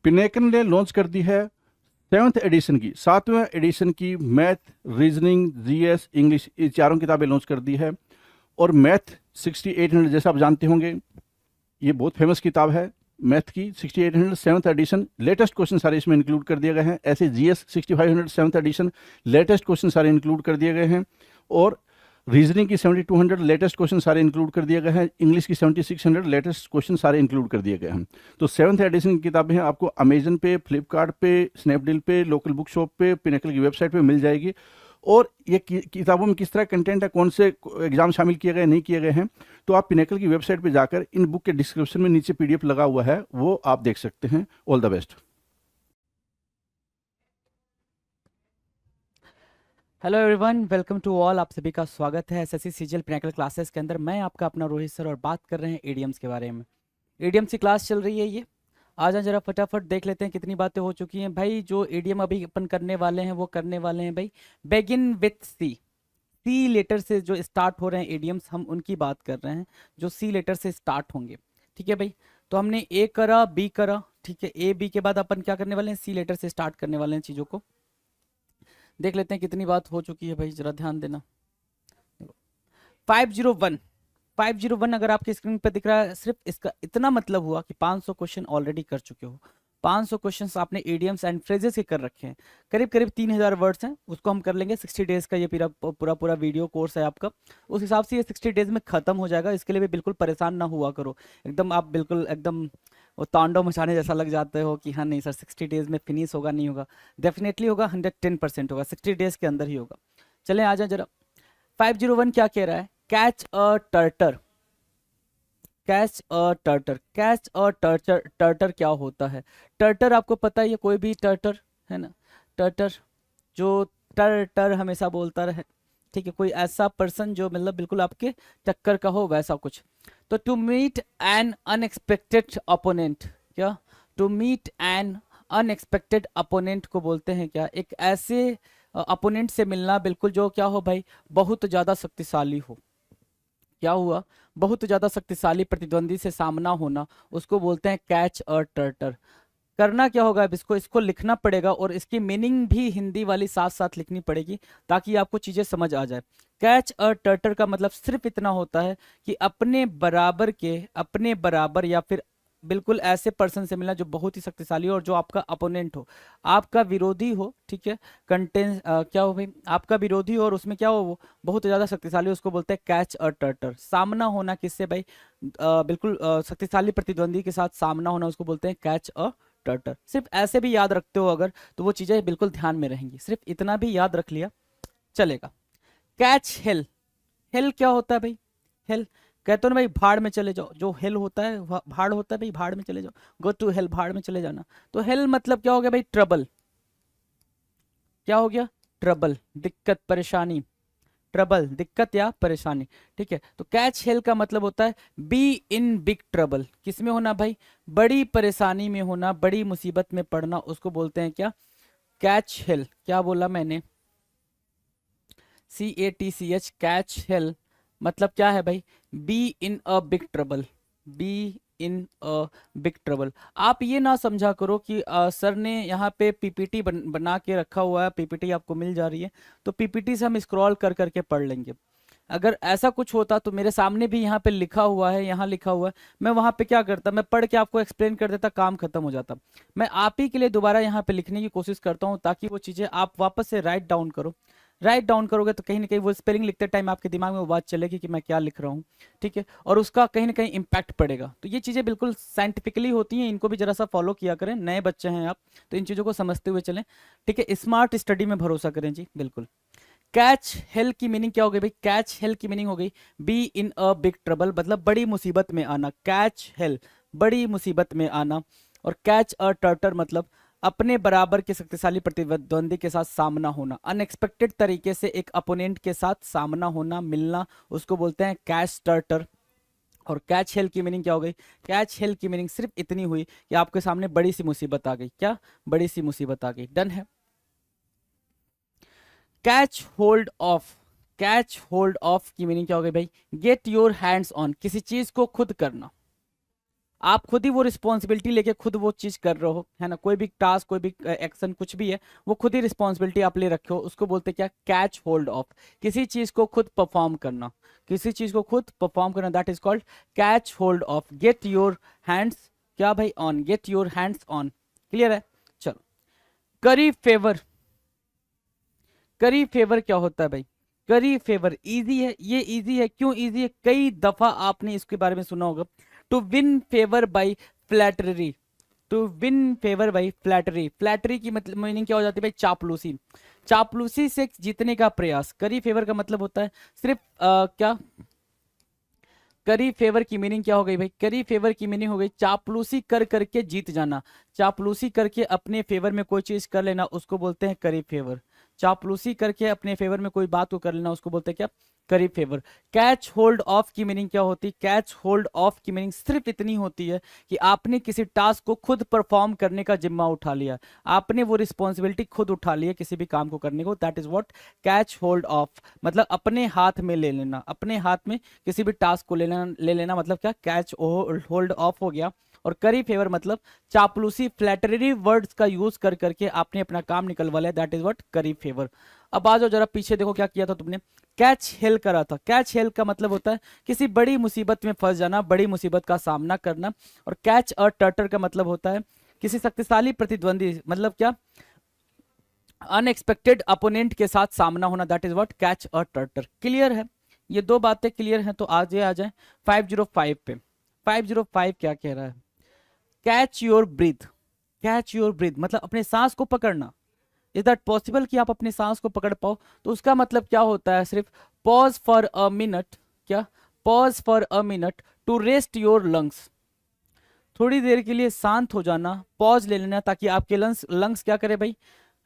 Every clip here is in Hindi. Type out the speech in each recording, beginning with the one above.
पिनेकल ने लॉन्च कर दी है 7वें एडिशन की मैथ, रीजनिंग, जीएस, इंग्लिश, ये चारों किताबें लॉन्च कर दी है। और मैथ 6800, जैसा आप जानते होंगे, ये बहुत फेमस किताब है मैथ की। 6800 सेवन्थ एडिशन, लेटेस्ट क्वेश्चन सारे इसमें इंक्लूड कर दिए गए हैं। ऐसे GS 6500 seventh addition, latest question सारे इंक्लूड कर दिए गए हैं। और रीजनिंग की 7200 लेटेस्ट क्वेश्चन सारे इंक्लूड कर दिए गए हैं। इंग्लिश की 7600 लेटेस्ट क्वेश्चन सारे इंक्लूड कर दिए गए हैं। तो सेवन्थ एडिशन की किताबें हैं, आपको अमेजन पे, फ्लिपकार्ट पे, स्नैपडील पे, लोकल बुक शॉप पे, पिनेकल की वेबसाइट पे मिल जाएगी। और ये किताबों में किस तरह कंटेंट है, कौन से एग्जाम शामिल किए गए नहीं किए गए हैं, तो आप पिनेकल की वेबसाइट पे जाकर इन बुक के डिस्क्रिप्शन में नीचे पीडीएफ लगा हुआ है, वो आप देख सकते हैं। All the best. Hello everyone, welcome to all. आप सभी का स्वागत है एसएससी सीजीएल पिनेकल क्लासेस के अंदर। मैं आपका अपना रोहित सर और बात कर रहे हैं एडीएम्स के बारे में। एडीएम्स की क्लास चल रही है ये। आ जाए जरा फटाफट देख लेते हैं कितनी बातें हो चुकी हैं भाई। जो एडीएम अभी अपन करने वाले हैं वो करने वाले हैं भाई begin with C. C letter से जो स्टार्ट हो रहे हैं एडीएम्स, हम उनकी बात कर रहे हैं जो सी लेटर से स्टार्ट होंगे। ठीक है भाई, तो हमने ए करा, बी करा। ठीक है, ए बी के बाद अपन क्या करने वाले हैं, सी लेटर से स्टार्ट करने वाले हैं चीज़ों को। देख लेते हैं कितनी बात हो चुकी है भाई, जरा ध्यान देना। 501 501 अगर आपकी स्क्रीन पर दिख रहा है, सिर्फ इसका इतना मतलब हुआ कि 500 क्वेश्चन ऑलरेडी कर चुके हो। 500 क्वेश्चंस आपने एडियम्स एंड फ्रेजेस के कर रखे हैं। करीब करीब 3000 वर्ड्स हैं, उसको हम कर लेंगे 60 डेज का। ये पूरा वीडियो कोर्स है आपका, उस हिसाब से ये 60 डेज में खत्म हो जाएगा। इसके लिए भी बिल्कुल परेशान ना हुआ करो। एकदम आप बिल्कुल एकदम वो तांडव मचाने जैसा लग जाते हो कि हाँ नहीं सर 60 डेज में फिनिश होगा, नहीं होगा। डेफिनेटली होगा, 110% होगा, 60 डेज के अंदर ही होगा। चलें आ जाए जरा। 501 क्या कह रहा है, catch a tartar. Catch a tartar, catch a tartar. Tartar क्या होता है? टर्टर आपको पता है, ये कोई भी टर्टर है ना। टर्टर जो टर टर हमेशा बोलता रहे। ठीक है, कोई ऐसा पर्सन जो मतलब बिल्कुल आपके टक्कर का हो, वैसा कुछ। तो to meet an unexpected opponent, क्या? To meet an unexpected opponent को बोलते हैं क्या, एक ऐसे अपोनेंट से मिलना बिल्कुल जो क्या हो भाई, बहुत ज़्यादा शक्तिशाली हो। क्या हुआ? बहुत ज़्यादा शक्तिशाली प्रतिद्वंदी से सामना होना, उसको बोलते हैं कैच अ टर्टर। करना क्या होगा अब, इसको इसको लिखना पड़ेगा और इसकी मीनिंग भी हिंदी वाली साथ साथ लिखनी पड़ेगी ताकि आपको चीज़ें समझ आ जाए। कैच अ टर्टर का मतलब सिर्फ इतना होता है कि अपने बराबर के, अपने बराबर या फिर बिल्कुल ऐसे पर्सन से मिलना जो बहुत ही शक्तिशाली हो और जो आपका अपोनेंट हो, आपका विरोधी हो। ठीक है, कंटेंट क्या हो भाई, आपका विरोधी हो और उसमें क्या हो, वो बहुत ज़्यादा शक्तिशाली, उसको बोलते हैं कैच अ टर्टर। सामना होना किससे भाई, बिल्कुल शक्तिशाली प्रतिद्वंदी के साथ सामना होना, उसको बोलते हैं कैच अ टर्टर। सिर्फ ऐसे भी याद रखते हो अगर, तो वो चीज़ें बिल्कुल ध्यान में रहेंगी। सिर्फ इतना भी याद रख लिया चलेगा। Catch hello. हेल क्या होता है भाई? हेल कहते हो ना भाई, भाड़ में चले जाओ। जो हेल होता है भाड़ होता है भाई, भाड़ में चले जाओ, गो टू हेल, भाड़ में चले जाना। तो हेल मतलब क्या हो गया भाई, ट्रबल। क्या हो गया? ट्रबल, दिक्कत परेशानी। ट्रबल, दिक्कत या परेशानी। ठीक है, तो कैच हेल का मतलब होता है बी इन बिग ट्रबल। किस में होना भाई? बड़ी परेशानी में होना, बड़ी मुसीबत में पड़ना, उसको बोलते हैं क्या, कैच हेल। क्या बोला मैंने? CATCH, कैच हेल मतलब क्या है भाई, be in a big trouble. Be in a big trouble. आप ये ना समझा करो कि सर ने यहाँ पे पीपीटी बना के रखा हुआ है, पीपीटी आपको मिल जा रही है तो पीपीटी से हम स्क्रॉल कर करके पढ़ लेंगे। अगर ऐसा कुछ होता तो मेरे सामने भी यहाँ पे लिखा हुआ है, यहाँ लिखा हुआ है, मैं वहाँ पे क्या करता, मैं पढ़ के आपको एक्सप्लेन कर देता, काम खत्म हो जाता। मैं आप ही के लिए दोबारा यहाँ पे लिखने की कोशिश करता हूँ ताकि वो चीज़ें आप वापस से राइट डाउन करो। राइट डाउन करोगे तो कहीं ना कहीं वो स्पेलिंग लिखते टाइम आपके दिमाग में वो बात चलेगी कि मैं क्या लिख रहा हूँ। ठीक है, और उसका कहीं ना कहीं इम्पैक्ट पड़ेगा। तो ये चीज़ें बिल्कुल साइंटिफिकली होती हैं, इनको भी जरा सा फॉलो किया करें। नए बच्चे हैं आप तो इन चीज़ों को समझते हुए चलें। ठीक है, स्मार्ट स्टडी में भरोसा करें जी, बिल्कुल। कैच हेल की मीनिंग क्या हो गई भाई? कैच हेल की मीनिंग हो गई be in a big trouble, मतलब बड़ी मुसीबत में आना। कैच हेल, बड़ी मुसीबत में आना। और कैच अ टर्टर मतलब अपने बराबर के शक्तिशाली प्रतिद्वंदी के साथ सामना होना, अनएक्सपेक्टेड तरीके से एक अपोनेंट के साथ सामना होना, मिलना, उसको बोलते हैं कैच टर्टर। और कैच हेल की मीनिंग क्या हो गई? कैच हेल की मीनिंग सिर्फ इतनी हुई कि आपके सामने बड़ी सी मुसीबत आ गई। क्या? बड़ी सी मुसीबत आ गई। डन है। Catch hold of. Catch hold of की मीनिंग क्या हो गई भाई? गेट योर हैंड्स ऑन, किसी चीज को खुद करना। आप खुद ही वो रिस्पॉन्सिबिलिटी लेके खुद वो चीज कर रहे हो, है ना, कोई भी टास्क, कोई भी एक्शन, कुछ भी है, वो खुद ही रिस्पॉन्सिबिलिटी आप ले रखे हो, उसको बोलते हैं क्या, कैच होल्ड ऑफ। किसी चीज को खुद परफॉर्म करना, किसी चीज को खुद परफॉर्म करना, that is called catch hold of. Get your hands क्या भाई on, get your hands on. Clear है? चलो, करी फेवर। करी फेवर क्या होता है भाई? करी फेवर इजी है, ये इजी है, क्यों इजी है? कई दफा आपने इसके बारे में सुना होगा। To win favour by flattery, to win favour by flattery. Flattery की मतलब मीनिंग क्या हो जाती है भाई? चापलूसी। चापलूसी से जीतने का प्रयास। करी फेवर का मतलब होता है सिर्फ क्या, करी फेवर की मीनिंग क्या हो गई भाई? करी फेवर की मीनिंग हो गई चापलूसी कर करके जीत जाना। चापलूसी करके अपने फेवर में कोई चीज कर लेना, उसको बोलते हैं करी फेवर। चापलूसी करके अपने फेवर में कोई बात को कर लेना, उसको बोलते हैं क्या? करी फेवर। कैच होल्ड ऑफ की मीनिंग क्या होती है? कैच होल्ड ऑफ की मीनिंग सिर्फ इतनी होती है कि आपने किसी टास्क को खुद परफॉर्म करने का जिम्मा उठा लिया, आपने वो रिस्पॉन्सिबिलिटी खुद उठा ली है किसी भी काम को करने को, that is what catch hold of. मतलब अपने हाथ में ले लेना, अपने हाथ में किसी भी टास्क को ले लेना मतलब क्या? कैच होल्ड ऑफ हो गया। और करी फेवर मतलब चापलूसी, फ्लैटरी वर्ड्स का यूज कर करके आपने अपना काम निकलवा लिया, दैट इज व्हाट करी फेवर। अब आ जाओ जरा पीछे, देखो क्या किया था तुमने? कैच हेल करा था। कैच हेल का मतलब होता है किसी बड़ी मुसीबत में फंस जाना, बड़ी मुसीबत का सामना करना। और कैच अ टर्टर का मतलब होता है किसी शक्तिशाली प्रतिद्वंदी, मतलब क्या? अनएक्सपेक्टेड अपोनेंट के साथ सामना होना, that is what catch a tartar. Clear है? ये दो बातें क्लियर हैं तो आज आ जाए 505 पे। 505 क्या कह रहा है? Catch your breathe. Catch your breathe मतलब अपने सांस को पकड़ना। इज दैट पॉसिबल कि आप अपनी सांस को पकड़ पाओ? तो उसका मतलब क्या होता है? सिर्फ पॉज फॉर अ मिनट। क्या? Pause for a minute to rest your lungs. थोड़ी देर के लिए शांत हो जाना, पॉज ले लेना, ताकि आपके लंग्स क्या करे भाई?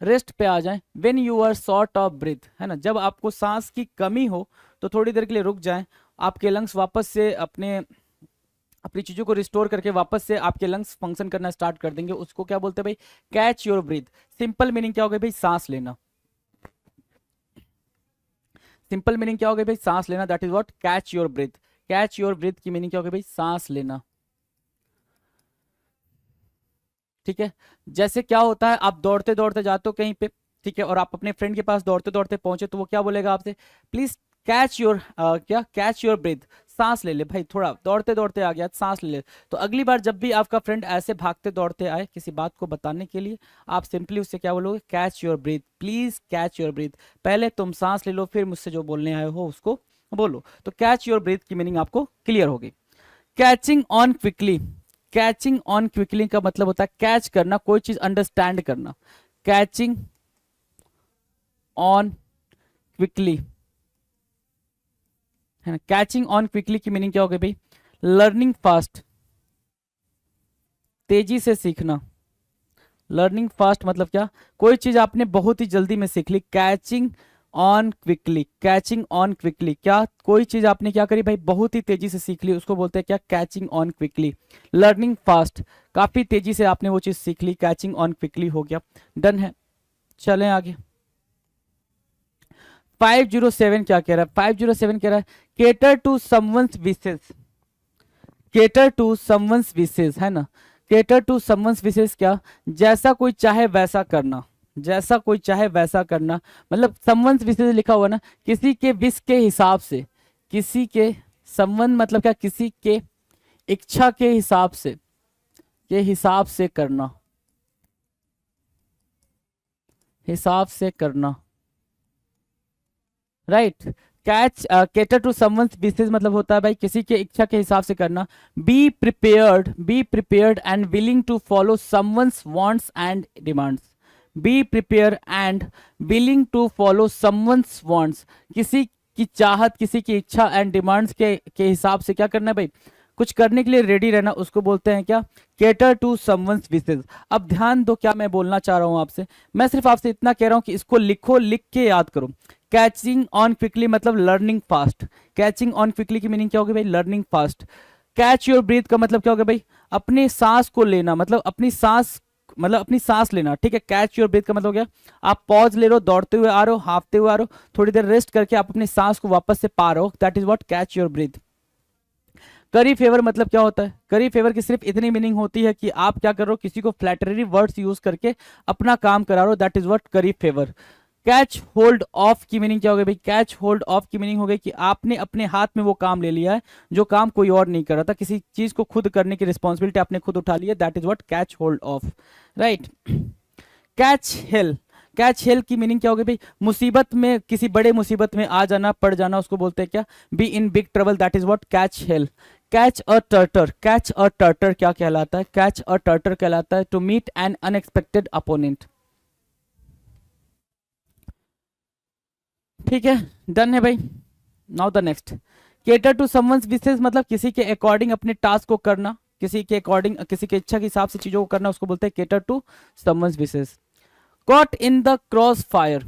रेस्ट पे आ जाए। When you are short of breath, है ना, जब आपको सांस की कमी हो तो थोड़ी देर के लिए रुक जाएं, आपके लंग्स वापस से अपनी चीजों को रिस्टोर करके वापस से आपके लंग्स फंक्शन करना स्टार्ट कर देंगे, उसको क्या बोलते हैं भाई? Catch your breathe. Simple meaning क्या हो गई भाई? सांस लेना। सिंपल मीनिंग क्या हो गई भाई? सांस लेना, that is what catch your breathe. Catch your breathe की मीनिंग क्या हो गई भाई? सांस लेना। ठीक है? जैसे क्या होता है, आप दौड़ते दौड़ते जाते हो कहीं पे, ठीक है, और आप अपने फ्रेंड के पास दौड़ते दौड़ते पहुंचे, तो वो क्या बोलेगा आपसे? प्लीज कैच योर क्या? Catch your breathe. सांस ले ले भाई, थोड़ा दौड़ते दौड़ते आ गया, सांस ले ले। तो अगली बार जब भी आपका फ्रेंड ऐसे भागते दौड़ते आए किसी बात को बताने के लिए, आप सिंपली उससे क्या बोलोगे? Catch your breathe, please catch your breathe. पहले तुम सांस ले लो, फिर मुझसे जो बोलने आए हो उसको बोलो। तो कैच योर ब्रीथ की मीनिंग आपको क्लियर हो गई। Catching on quickly. Catching on quickly का मतलब होता है कैच करना, कोई चीज अंडरस्टैंड करना। कैचिंग ऑन क्विकली, है ना। कैचिंग ऑन क्विकली की मीनिंग क्या हो गई भाई? लर्निंग फास्ट, तेजी से सीखना। लर्निंग फास्ट मतलब क्या? कोई चीज आपने बहुत ही जल्दी में सीख ली। Catching on quickly, catching on quickly क्या? कोई चीज आपने क्या करी भाई? बहुत ही तेजी से सीख ली, उसको बोलते हैं क्या? Catching on quickly. Learning fast, काफी तेजी से आपने वो चीज सीख ली, कैचिंग ऑन क्विकली हो गया। डन है? चलें आगे। 507 क्या कह रहा है? 507 कह रहा है cater to someone's wishes. Cater to someone's wishes, है ना। केटर टू समवंस विशेस क्या? जैसा कोई चाहे वैसा करना। जैसा कोई चाहे वैसा करना मतलब समवंस विशेस लिखा हुआ ना, किसी के विश के हिसाब से, किसी के समवन मतलब क्या? किसी के इच्छा के हिसाब से करना, हिसाब से करना, right. Catch cater to someone's wishes मतलब होता है भाई किसी के इच्छा के हिसाब से करना। Be prepared and willing to follow someone's wants and demands. Be prepare and willing to follow someone's wants, किसी की चाहत, किसी की इच्छा एंड डिमांड्स के हिसाब से क्या करना है भाई? कुछ करने के लिए रेडी रहना, उसको बोलते हैं क्या? Cater to someone's wishes. अब ध्यान दो क्या मैं बोलना चाह रहा हूं आपसे। मैं सिर्फ आपसे इतना कह रहा हूं कि इसको लिखो, लिख के याद करो। कैचिंग ऑन क्विकली मतलब learning fast. Catching on quickly की मीनिंग क्या होगी भाई? Learning fast. Catch your breathe का मतलब क्या होगा भाई? अपनी सांस को लेना, मतलब अपनी सांस लेना, ठीक है। कैच योर ब्रीथ का मतलब हो गया आप पॉज ले रहे हो, दौड़ते हुए आ रहे हो, हाफते हुए आ रहे हो, थोड़ी देर रेस्ट करके आप अपनी सांस को वापस से पा रहे हो, that is what catch your breathe. करी फेवर मतलब क्या होता है? करी फेवर की सिर्फ इतनी मीनिंग होती है कि आप क्या कर रहे हो, किसी को फ्लैटरी वर्ड्स यूज करके अपना काम करा रहे हो, दैट इज व्हाट करी फेवर। कैच होल्ड ऑफ की मीनिंग क्या हो गई भाई? कैच होल्ड ऑफ की मीनिंग हो गई कि आपने अपने हाथ में वो काम ले लिया है जो काम कोई और नहीं कर रहा था, किसी चीज को खुद करने की रिस्पॉन्सिबिलिटी आपने खुद उठा ली है, that is what catch hold of, right. Catch hell, catch hello की मीनिंग क्या होगी भाई? मुसीबत में, किसी बड़े मुसीबत में आ जाना, पड़ जाना, उसको बोलते हैं क्या? Be in big trouble, that is what catch hell. Catch a tartar, catch a tartar क्या कहलाता है? कैच अ टर्टर कहलाता है to meet an unexpected opponent. ठीक है, डन है भाई। Now the next, cater to someone's विशेष मतलब किसी के अकॉर्डिंग अपने टास्क को करना, किसी के अकॉर्डिंग, किसी के इच्छा के हिसाब से चीजों को करना, उसको बोलते हैं cater to someone's wishes. Caught in the cross fire,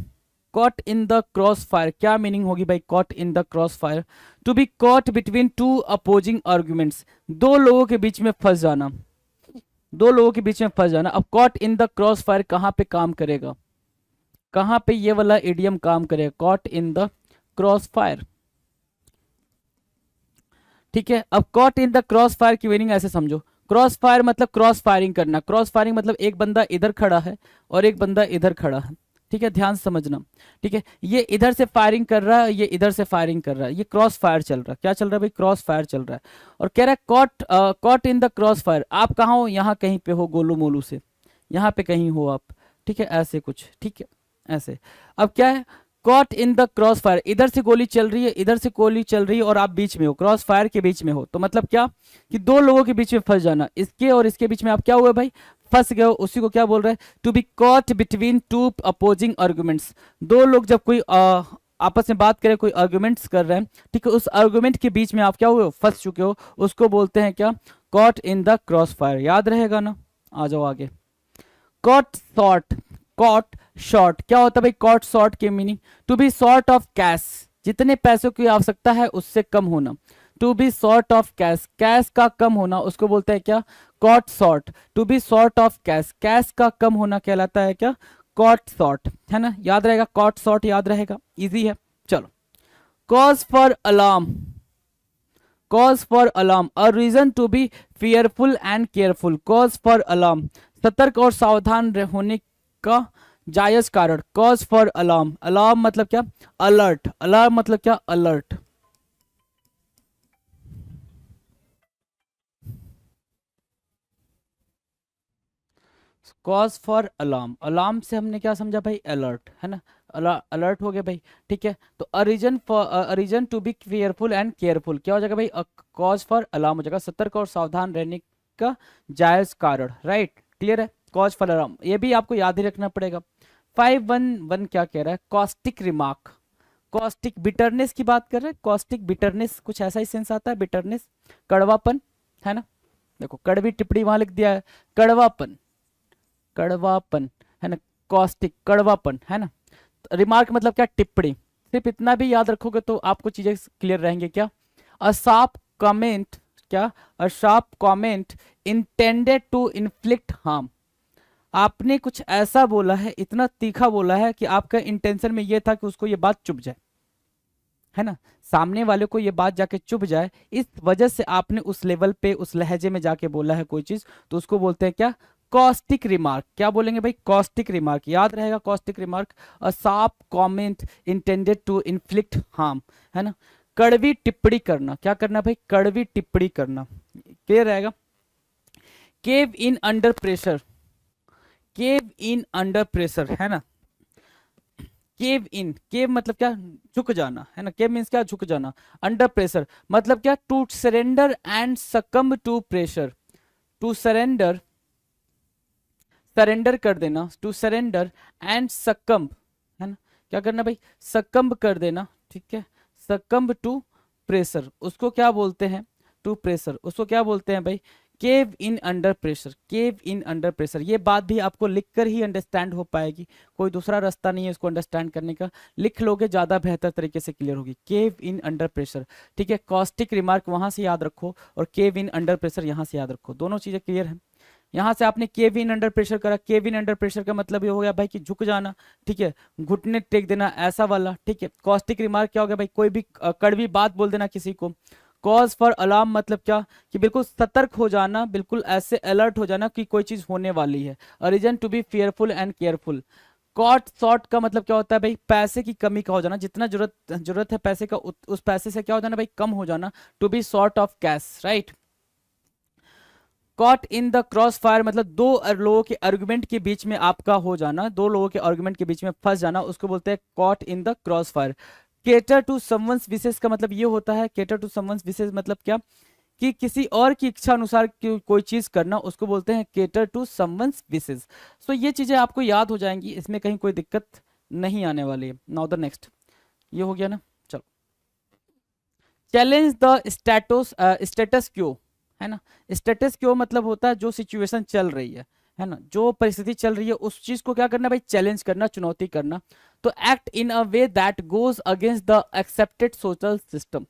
caught in the cross fire क्या मीनिंग होगी भाई? Caught in the cross fire, to be caught between two opposing arguments, दो लोगों के बीच में फंस जाना, दो लोगों के बीच में फंस जाना। अब cot in the cross fire कहाँ पे काम करेगा? कहाँ पे ये वाला इडियम काम करेगा? Cot in the cross fire, ठीक है। अब cot in the cross fire की मीनिंग ऐसे समझो, क्रॉस फायर मतलब क्रॉस फायरिंग करना, क्रॉस फायरिंग मतलब एक बंदा इधर खड़ा है और एक बंदा इधर खड़ा है, ठीक है, ध्यान से समझना, ठीक है। ये इधर से फायरिंग कर रहा है, ये इधर से फायरिंग कर रहा है, ये क्रॉस फायर चल रहा है। क्या चल रहा है भाई? क्रॉस फायर चल रहा है। और कह रहा है caught, caught in the cross fire, आप कहाँ हो? यहाँ कहीं पे हो, गोलू मोलू से यहाँ पे कहीं हो आप, ठीक है, ऐसे कुछ, ठीक है, ऐसे। अब क्या है? Cot in the cross fire, इधर से गोली चल रही है, इधर से गोली चल रही है और आप बीच में हो, क्रॉस फायर के बीच में हो, तो मतलब क्या कि दो लोगों के बीच में फंस जाना, इसके और इसके बीच में आप क्या हुए भाई? फंस गए हो। उसी को क्या बोल रहे हैं? To be caught between two opposing arguments, दो लोग जब कोई आपस में बात करें, कोई आर्गुमेंट्स कर रहे हैं, ठीक है, उस आर्गुमेंट के बीच में आप क्या हुए हो? फंस चुके हो, उसको बोलते हैं क्या? Cot in the cross fire. याद रहेगा ना? आ जाओ आगे। कॉट शॉर्ट, कॉट शॉर्ट क्या होता है भाई? कॉट शॉर्ट की meaning to be short of cash, जितने पैसों की आवश्यकता है उससे कम होना, to be short of cash, cash का कम होना, उसको बोलते हैं क्या? Caught short. To be short of cash, cash का कम होना कहलाता है क्या? कॉट शॉर्ट, है ना? याद रहेगा, कॉट शॉर्ट याद रहेगा, इजी है। चलो, cause for alarm, cause for alarm, a reason to be fearful and careful, cause for alarm, सतर्क और सावधान होने का जायज कारण, कॉज फॉर अलार्म। अलार्म मतलब क्या? अलर्ट, अलार्म मतलब क्या? Alert. Cause for alarm, alarm से हमने क्या समझा भाई? अलर्ट, है ना? अलर्ट हो गया भाई, ठीक है। तो a reason for, a reason to be fearful and careful क्या हो जाएगा भाई? कॉज फॉर अलार्म हो जाएगा सतर्क और सावधान रहने का जायज कारण, राइट? क्लियर है? कॉज फॉर अलार्म, ये भी आपको याद ही रखना पड़ेगा। 511 क्या कह रहा है? कॉस्टिक रिमार्क, कॉस्टिक बिटरनेस की बात कर रहे हैं, कॉस्टिक बिटरनेस कुछ ऐसा ही सेंस आता है, बिटरनेस कड़वापन, है ना? देखो कड़वी टिप्पणी वहां लिख दिया है, कड़वापन, कड़वापन, है ना? कॉस्टिक कड़वापन, है ना? रिमार्क मतलब क्या? टिप्पणी। सिर्फ इतना भी याद रखोगे तो आपको चीजें क्लियर रहेंगे। क्या? अ शार्प कमेंट, क्या? A sharp comment intended to inflict harm, आपने कुछ ऐसा बोला है, इतना तीखा बोला है कि आपका इंटेंशन में ये था कि उसको ये बात चुभ जाए, है ना? सामने वाले को ये बात जाके चुभ जाए, इस वजह से आपने उस लेवल पे, उस लहजे में जाके बोला है कोई चीज, तो उसको बोलते हैं क्या? Caustic remark. क्या बोलेंगे भाई? कॉस्टिक रिमार्क, याद रहेगा caustic remark, a sharp comment intended to inflict harm, है ना? कड़वी टिप्पणी करना, क्या करना भाई? कड़वी टिप्पणी करना, क्लियर रहेगा। Cave in under pressure, cave in under pressure, है ना? केव इन, केव मतलब क्या? झुक जाना, है ना? केव मीन्स क्या? झुक जाना। अंडर प्रेशर मतलब क्या? To surrender and succumb to pressure, to surrender, surrender कर देना, टू सरेंडर एंड सकम्ब, है ना? क्या करना भाई? सकम्ब कर देना, ठीक है, सकम्ब टू प्रेशर, उसको क्या बोलते हैं? टू प्रेशर, उसको क्या बोलते हैं भाई? Cave in under pressure, cave in under pressure. ये बात भी आपको लिखकर ही अंडरस्टैंड हो पाएगी, कोई दूसरा रास्ता नहीं है इसको अंडरस्टैंड करने का, लिख लोगे ज्यादा बेहतर तरीके से क्लियर होगी। केव इन अंडर प्रेशर, ठीक है। कॉस्टिक रिमार्क वहां से याद रखो और केव इन अंडर प्रेशर यहां से याद रखो, दोनों चीजें क्लियर है। यहां से आपने केव इन अंडर प्रेशर करा, केव इन अंडर प्रेशर का मतलब ये हो गया भाई कि झुक जाना, ठीक है, घुटने टेक देना, ऐसा वाला, ठीक है। कॉस्टिक रिमार्क क्या हो गया भाई? कोई भी कड़वी बात बोल देना किसी को, कॉज फॉर अलार्म मतलब क्या, कि बिल्कुल सतर्क हो जाना, बिल्कुल ऐसे अलर्ट हो जाना कि कोई चीज होने वाली है। A reason to be fearful and careful. Caught short का मतलब क्या होता है भाई, पैसे की कमी का हो जाना, जितना जरूरत है पैसे का उस पैसे से क्या हो जाना भाई, कम हो जाना। To be short of cash, right. Caught in the cross fire मतलब दो लोगों के आर्गुमेंट के बीच में आपका हो जाना, दो लोगों के आर्गुमेंट के बीच में फंस जाना, उसको बोलते हैं caught in the cross fire. Cater to someone's विशेष का मतलब ये होता है, केटर टू समवंस विशेष मतलब क्या, कि किसी और की इच्छा अनुसार कोई चीज करना, उसको बोलते हैं केटर टू समवंस विशेष। सो ये चीजें आपको याद हो जाएंगी, इसमें कहीं कोई दिक्कत नहीं आने वाली है। नाउ द नेक्स्ट, ये हो गया ना, चलो। चैलेंज द स्टेटस क्यो, है ना। स्टेटस क्यो मतलब होता है जो सिचुएशन चल रही है ना, जो परिस्थिति चल रही है उस चीज को क्या करना भाई, चैलेंज करना, चुनौती करना। तो act in a way that goes against the accepted social system.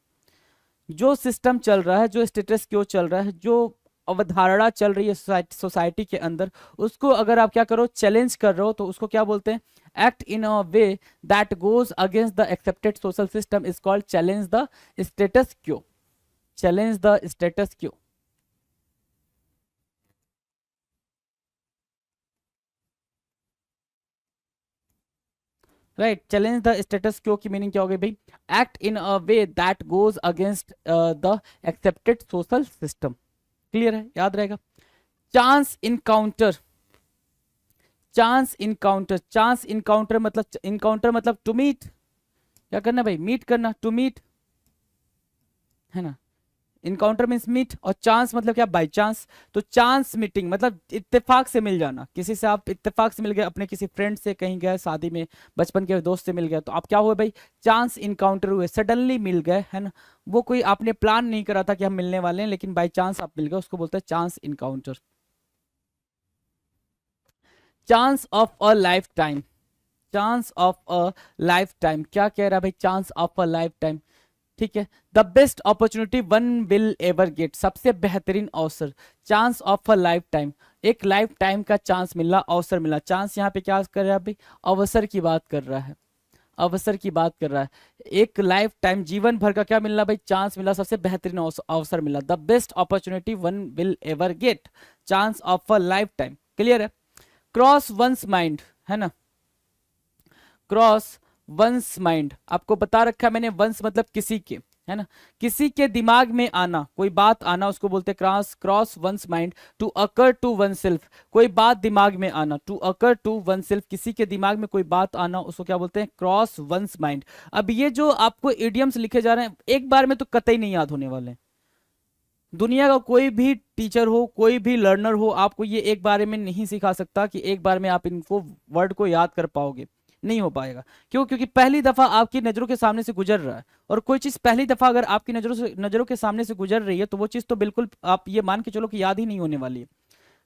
जो सिस्टम चल रहा है, जो स्टेटस क्यो चल रहा है, जो अवधारणा चल रही है सोसाइटी के अंदर, उसको अगर आप क्या करो, चैलेंज कर रहे हो, तो उसको क्या बोलते हैं, act in a way that goes against the accepted social system is called challenge the status क्यो। चैलेंज द स्टेटस क्यो, राइट। चैलेंज द स्टेटस क्यो की मीनिंग क्या हो गई भाई, act in a way that goes against the accepted social system. Clear है, याद रहेगा। Chance encounter, chance encounter, chance encounter मतलब टू मीट, क्या करना भाई, मीट करना, टू मीट, है ना। इनकाउंटर मीन्स मीट, और चांस मतलब क्या, बाई चांस। तो चांस मीटिंग मतलब इत्तेफाक से मिल जाना, किसी से आप इत्तेफाक से मिल गए, अपने किसी फ्रेंड से कहीं गए, शादी में बचपन के दोस्त से मिल गए, तो आप क्या हुए भाई, चांस इनकाउंटर हुए, सडनली मिल गए, है ना। वो कोई आपने प्लान नहीं करा था कि हम मिलने वाले हैं, लेकिन बाई चांस आप मिल गए, उसको बोलते हैं chance encounter. Chance of a life time, chance of a life time क्या कह रहा है भाई, chance of a life time, ठीक है। The best opportunity one will ever get, सबसे बेहतरीन अवसर, chance of a life time, एक लाइफ टाइम का चांस मिला, अवसर मिला। चांस यहाँ पे क्या कर रहा है भाई, अवसर की बात कर रहा है, अवसर की बात कर रहा है। एक लाइफ टाइम, जीवन भर का क्या मिलना भाई, चांस मिला, सबसे बेहतरीन अवसर मिला। The best opportunity one will ever get, chance of a life time. Clear है। क्रॉस वंस माइंड, है ना, क्रॉस वंस माइंड आपको बता रखा है मैंने, वंस मतलब किसी के, है ना, किसी के दिमाग में आना, कोई बात आना, उसको बोलते हैं cross, cross one's mind. To occur to oneself, कोई बात दिमाग में आना, to occur to oneself, किसी के दिमाग में कोई बात आना, उसको क्या बोलते हैं, क्रॉस वंस माइंड। अब ये जो आपको इडियम्स लिखे जा रहे हैं, एक बार में तो कतई नहीं याद होने वाले। दुनिया का कोई भी टीचर हो, कोई भी लर्नर हो, आपको ये एक बारे में नहीं सिखा सकता कि एक बार में आप इनको वर्ड को याद कर पाओगे, नहीं हो पाएगा। क्यों, क्योंकि पहली दफा आपकी नजरों के सामने से गुजर रहा है, और कोई चीज पहली दफा अगर आपकी नजरों के सामने से गुजर रही है, तो वो चीज तो बिल्कुल आप ये मान के चलो कि याद ही नहीं होने वाली है।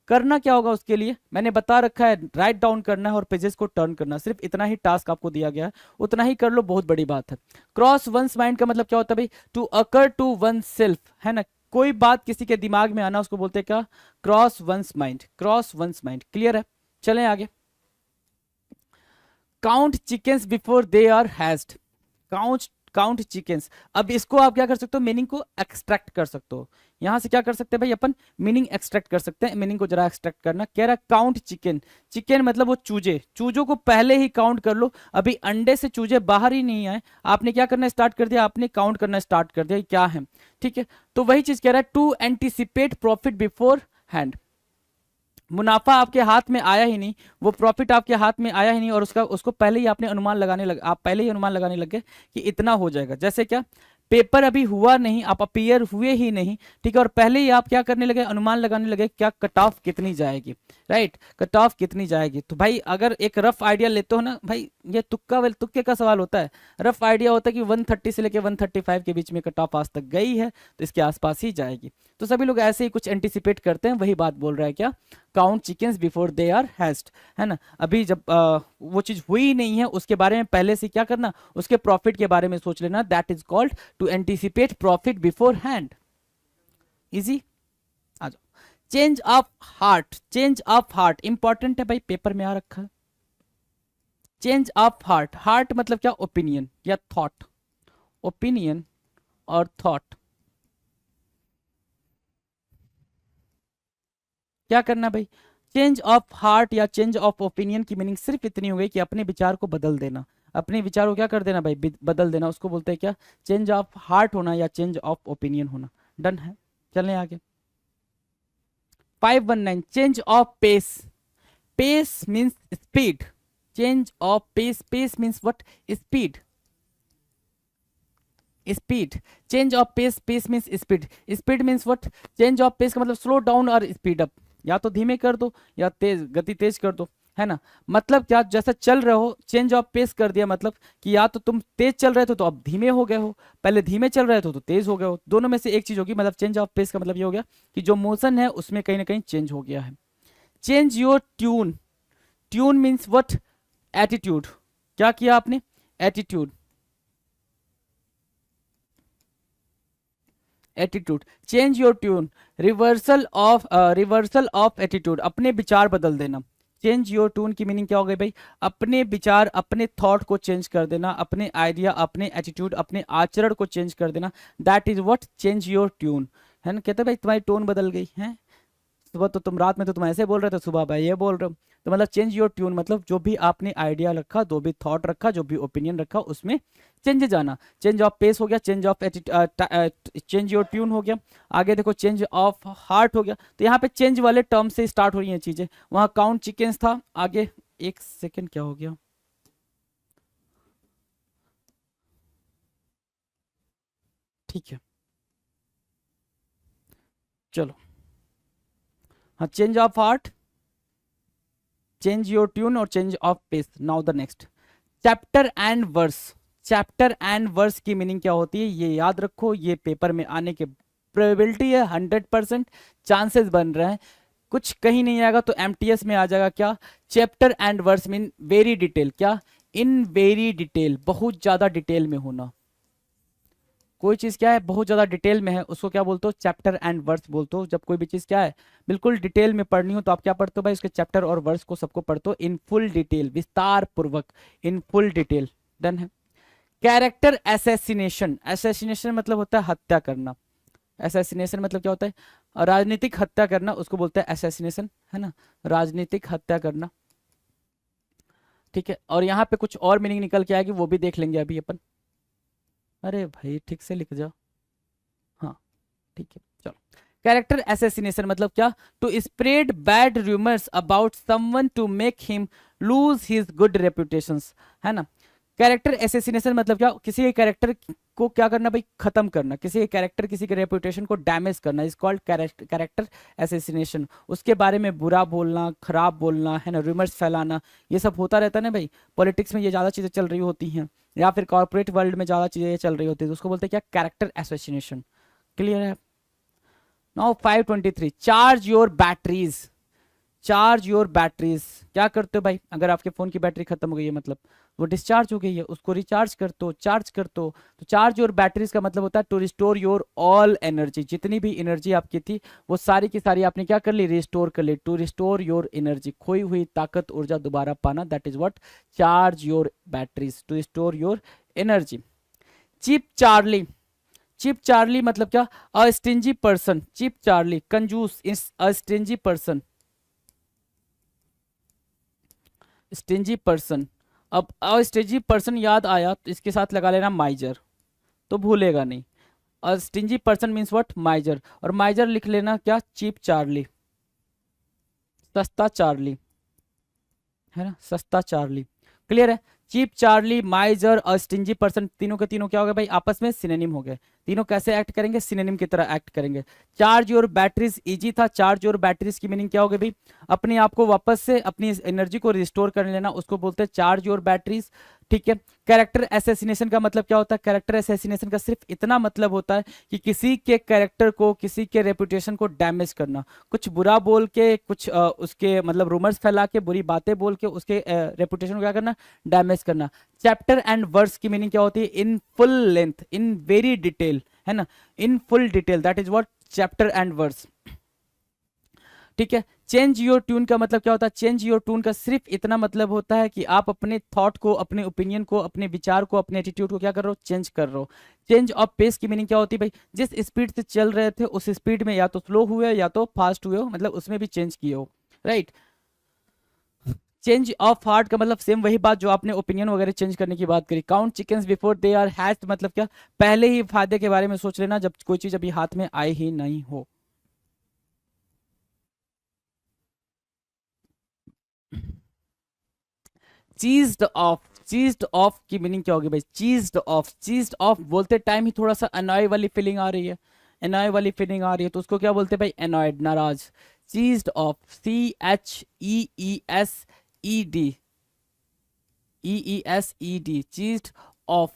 करना क्या होगा उसके लिए, मैंने बता रखा है, राइट डाउन करना है और पेजेस को टर्न करना, सिर्फ इतना ही टास्क आपको दिया गया है, उतना ही कर लो, बहुत बड़ी बात है। क्रॉस वंस माइंड का मतलब क्या होता है भाई, to occur to oneself, है ना, कोई बात किसी के दिमाग में आना, उसको बोलते हैं क्या, cross one's mind, cross one's mind. Clear है, चलें आगे। Count chickens before they are hatched, count, count chickens. अब इसको आप क्या कर सकते हो, मीनिंग को एक्सट्रैक्ट कर सकते हो, यहां से क्या कर सकते हैं भाई, अपन मीनिंग एक्सट्रैक्ट कर सकते हैं। मीनिंग को जरा एक्सट्रैक्ट करना, कह रहा काउंट चिकन, चिकन मतलब वो चूजे, चूजों को पहले ही काउंट कर लो, अभी अंडे से चूजे बाहर ही नहीं आए, आपने क्या करना स्टार्ट कर दिया, आपने काउंट करना स्टार्ट कर दिया क्या है, ठीक है। तो वही चीज कह रहा है, to anticipate profit beforehand, मुनाफा आपके हाथ में आया ही नहीं, वो प्रॉफिट आपके हाथ में आया ही नहीं, और उसको पहले ही आपने अनुमान लगाने लगे, आप पहले ही अनुमान लगाने लग गए कि इतना हो जाएगा। जैसे क्या, पेपर अभी हुआ नहीं, आप अपीयर हुए ही नहीं, ठीक है, और पहले ही आप क्या करने लगे, अनुमान लगाने लगे, क्या कट ऑफ कितनी जाएगी, राइट, कट ऑफ कितनी जाएगी। तो भाई अगर एक रफ आइडिया लेते हो ना भाई, ये तुक्के का सवाल होता है, रफ आइडिया होता है कि 130 से लेके 135 के बीच में कट ऑफ आज तक गई है, तो इसके आसपास ही जाएगी। तो सभी लोग ऐसे ही कुछ एंटिसिपेट करते हैं, वही बात बोल रहा है क्या, count chickens before they are hatched, है ना। अभी जब वो चीज हुई नहीं है, उसके बारे में पहले से क्या करना, उसके प्रॉफिट के बारे में सोच लेना, that is called to anticipate profit beforehand. Easy, आ जाओ। Change of heart, change of heart important है भाई, पेपर में आ रखा है। चेंज ऑफ हार्ट, हार्ट मतलब क्या, ओपिनियन या थॉट, ओपिनियन और थॉट, क्या करना भाई, चेंज ऑफ हार्ट या चेंज ऑफ ओपिनियन की मीनिंग सिर्फ इतनी हो गई कि अपने विचार को बदल देना, अपने विचार को क्या कर देना भाई, बदल देना, उसको बोलते हैं क्या, चेंज ऑफ हार्ट होना या चेंज ऑफ ओपिनियन होना। डन है, चलें आगे। 519 change of pace, pace means speed, change of pace, pace means what, speed, speed, change of pace, pace means speed, speed means what, change of pace का मतलब स्लो डाउन और स्पीड अप, या तो धीमे कर दो या तेज, गति तेज कर दो, है ना। मतलब क्या, जैसा चल रहे हो चेंज ऑफ पेस कर दिया, मतलब कि या तो तुम तेज चल रहे थे तो अब धीमे हो गए हो, पहले धीमे चल रहे थे तो तेज हो गए हो, दोनों में से एक चीज होगी। मतलब चेंज ऑफ पेस का मतलब ये हो गया कि जो मोशन है उसमें कहीं ना कहीं चेंज हो गया है। Change your tune, tune means what, attitude, क्या किया आपने, attitude, attitude, change your tune, reversal of attitude, अपने विचार बदल देना। चेंज योर ट्यून की मीनिंग क्या हो गई भाई, अपने विचार, अपने थॉट को चेंज कर देना, अपने आइडिया, अपने एटीट्यूड, अपने आचरण को चेंज कर देना, that is what change your tune, है ना। कहते भाई तुम्हारी टोन बदल गई है, सुबह तो तुम, रात में तो तुम ऐसे बोल रहे थे, सुबह भाई ये बोल रहे हो, तो मतलब चेंज योर ट्यून मतलब जो भी आपने आइडिया रखा, जो भी थॉट रखा, जो भी ओपिनियन रखा उसमें चेंज जाना। चेंज ऑफ पेस हो गया, change of change your tune हो गया। आगे देखो चेंज ऑफ हार्ट हो गया, तो यहाँ पे चेंज वाले टर्म से स्टार्ट हो रही हैं चीजें, वहां काउंट चिकन्स था। आगे एक सेकेंड, क्या हो गया, ठीक है चलो, हाँ change of heart, change your tune और change of pace. Now the next, chapter and verse, chapter and verse की मीनिंग क्या होती है ये याद रखो, ये पेपर में आने की प्रोबेबिलिटी है 100%, चांसेस बन रहे हैं, कुछ कहीं नहीं आएगा तो एमटीएस में आ जाएगा। क्या, chapter and verse mean very detail, क्या, इन वेरी डिटेल, बहुत ज्यादा डिटेल में होना। कोई चीज क्या है बहुत ज्यादा डिटेल में है उसको क्या बोलते हो, चैप्टर एंड वर्स बोलते हो। जब कोई भी चीज क्या है बिल्कुल डिटेल में पढ़नी हो तो आप क्या पढ़ते हो भाई, उसके चैप्टर और वर्स को सबको पढ़ते हो इन फुल डिटेल, विस्तार पूर्वक, इन फुल डिटेल। डन है। कैरेक्टर एसेसिनेशन, एसेसिनेशन मतलब होता है हत्या करना, एसेसिनेशन मतलब क्या होता है, राजनीतिक हत्या करना, उसको बोलते हैं एसेसिनेशन, है ना, राजनीतिक हत्या करना। ठीक है, और यहाँ पे कुछ और मीनिंग निकल के आएगी वो भी देख लेंगे अभी अपन। अरे भाई ठीक से लिख जाओ, हाँ ठीक है चलो। कैरेक्टर एसेसिनेशन मतलब क्या, to spread bad rumours about someone to make him lose his good reputations, है ना। कैरेक्टर एसेसिनेशन मतलब क्या, किसी के कैरेक्टर को क्या करना भाई, खत्म करना, किसी के कैरेक्टर, किसी के रेपुटेशन को डैमेज करना, इज कॉल्ड कैरेक्टर एसेसिनेशन। उसके बारे में बुरा बोलना, खराब बोलना, है ना, रूमर्स फैलाना, ये सब होता रहता है ना भाई। पॉलिटिक्स में ये ज़्यादा चीज़ें चल रही होती हैं, या फिर कॉर्पोरेट वर्ल्ड में ज़्यादा चीज़ें चल रही होती है, तो उसको बोलते हैं क्या, कैरेक्टर एसेसिनेशन। क्लियर है। Now 523 charge your batteries, charge your batteries, क्या करते हो भाई, अगर आपके फोन की बैटरी खत्म हो गई है मतलब वो डिस्चार्ज हो गई है, उसको रिचार्ज करते हो, चार्ज करते हो। तो चार्ज योर बैटरीज का मतलब होता है to restore your all energy, जितनी भी एनर्जी आपकी थी वो सारी की सारी आपने क्या कर ली, रिस्टोर कर ली। टू रिस्टोर योर एनर्जी, खोई हुई ताकत, ऊर्जा दोबारा पाना, that is what charge your batteries, to restore your energy. Cheap Charlie, cheap Charlie मतलब क्या, a stingy person, cheap Charlie कंजूस, a stingy person, stingy person. अब स्टिंजी पर्सन याद आया तो इसके साथ लगा लेना माइजर, तो भूलेगा नहीं। और स्टिंजी पर्सन मीन्स व्हाट, माइजर, और माइजर लिख लेना क्या, चीप चार्ली, सस्ता चार्ली, है ना, सस्ता चार्ली। क्लियर है। चीप चार्ली, माइजर और स्टिंजी पर्सन, तीनों के तीनों क्या हो गए भाई, आपस में सिनोनिम हो गए। तीनों कैसे एक्ट करेंगे, सिनोनिम की तरह एक्ट करेंगे। चार्ज योर बैटरीज इजी था, चार्ज योर बैटरीज की मीनिंग क्या हो गई भाई, अपने आप को वापस से अपनी एनर्जी को रिस्टोर कर लेना, उसको बोलते हैं चार्ज योर बैटरीज। ठीक है। कैरेक्टर एसेसिनेशन का मतलब क्या होता है, कैरेक्टर एसेसिनेशन का सिर्फ इतना मतलब होता है कि किसी के कैरेक्टर को, किसी के रेपुटेशन को डैमेज करना, कुछ बुरा बोल के, कुछ उसके मतलब रूमर्स फैला के, बुरी बातें बोल के उसके रेपुटेशन को क्या करना, डैमेज करना। चैप्टर एंड वर्स की मीनिंग क्या होती है, in full length, in very detail, है ना, in full detail, that is what chapter and verse. ठीक है। चेंज योर ट्यून का मतलब क्या होता है? चेंज योर ट्यून का सिर्फ इतना मतलब होता है कि आप अपने थॉट को, अपने ओपिनियन को, अपने विचार को, अपने एटीट्यूड को क्या कर रहे हो? चेंज कर रहे हो। चेंज ऑफ पेस की मीनिंग क्या होती है भाई? जिस स्पीड से चल रहे थे उस स्पीड में या तो स्लो हुए या तो फास्ट हुए हो, मतलब उसमें भी चेंज किए हो, राइट। चेंज ऑफ हार्ट का मतलब सेम वही बात जो आपने ओपिनियन वगैरह चेंज करने की बात करी। Count chickens before they are hatched मतलब क्या? पहले ही फायदे के बारे में सोच लेना जब कोई चीज अभी हाथ में आई ही नहीं हो। चीज्ड ऑफ, चीज्ड ऑफ की मीनिंग क्या होगी भाई? चीज्ड ऑफ, चीज्ड ऑफ बोलते टाइम ही थोड़ा सा अनॉय वाली फीलिंग आ रही है, अनॉय वाली फीलिंग आ रही है तो उसको क्या बोलते हैं भाई? अनॉयड, नाराज। Cheesed off, CHEESED, EESED, cheesed off.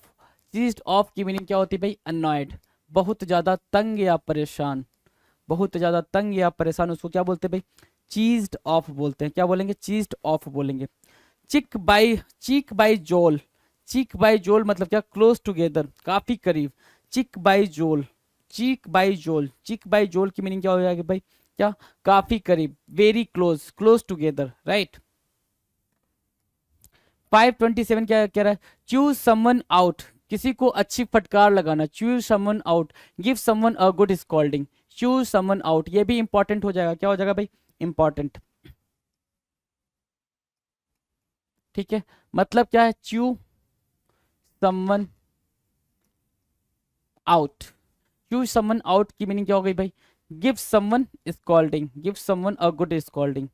Cheesed off की मीनिंग क्या होती है भाई? अनॉयड, बहुत ज्यादा तंग या परेशान, बहुत ज्यादा तंग या परेशान, उसको क्या बोलते हैं भाई? चीज्ड ऑफ बोलते हैं। क्या बोलेंगे? चीज्ड ऑफ बोलेंगे। चीक बाई जोल, चीक बाई जोल मतलब क्या? क्लोज टुगेदर, काफी करीब। चीक बाई जोल, चीक बाई जोल, चीक बाई जोल की मीनिंग क्या हो जाएगी भाई? क्या? काफी करीब, very close, close together, right. 527 क्या कह रहा है? चूज समवन आउट, किसी को अच्छी फटकार लगाना। Choose someone out, give someone a good scolding. Choose someone out, ये भी इंपॉर्टेंट हो जाएगा। क्या हो जाएगा भाई? इंपॉर्टेंट, ठीक है। मतलब क्या है? Chew someone out, chew someone out की मीनिंग क्या हो गई भाई? Give someone scolding, give someone a good scolding.